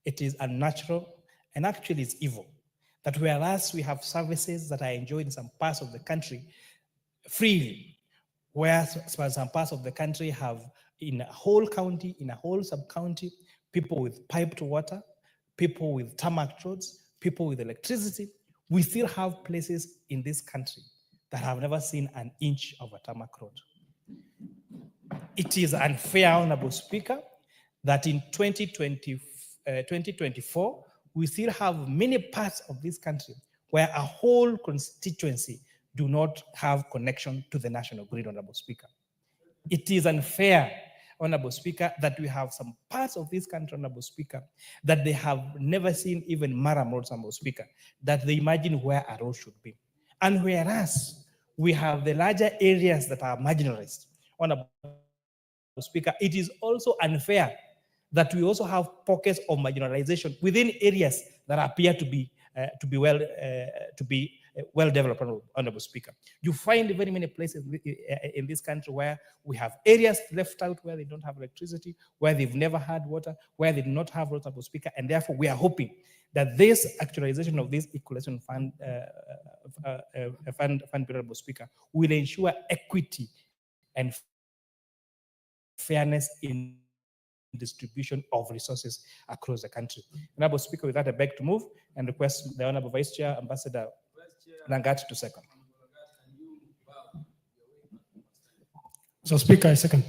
it is unnatural, and actually it's evil that whereas we have services that are enjoyed in some parts of the country freely, whereas some parts of the country have in a whole county, in a whole sub-county, people with piped water, people with tarmac roads, people with electricity. We still have places in this country that have never seen an inch of a tarmac road. It is unfair, Honorable Speaker, that in 2024, we still have many parts of this country where a whole constituency do not have connection to the national grid, Honorable Speaker. It is unfair, Honorable Speaker, that we have some parts of this country, Honorable Speaker, that they have never seen even Maram roads, Honorable Speaker, that they imagine where a road should be. And whereas we have the larger areas that are marginalized, Honorable Speaker, it is also unfair that we also have pockets of marginalization within areas that appear to be well developed, Honorable Speaker. You find very many places in this country where we have areas left out where they don't have electricity, where they've never had water, where they do not have roads, Honorable Speaker, and therefore we are hoping that this actualization of this equalization fund, Honorable Speaker, will ensure equity and fairness in distribution of resources across the country. Honorable Speaker, with that, I beg to move and request the Honorable Vice Chair, Ambassador Langat, to second. So Speaker, I second.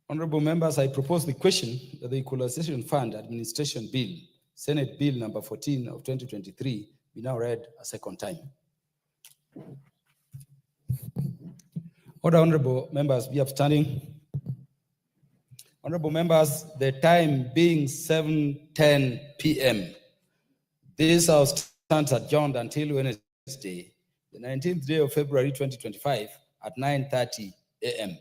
Honorable members, I propose the question that the Equalization Fund Administration Bill, Senate Bill number 14 of 2023, be now read a second time. Order, honorable members, be upstanding. Honorable members, the time being 7:10 p.m. This House stands adjourned until Wednesday, the 19th day of February 2025 at 9:30 a.m.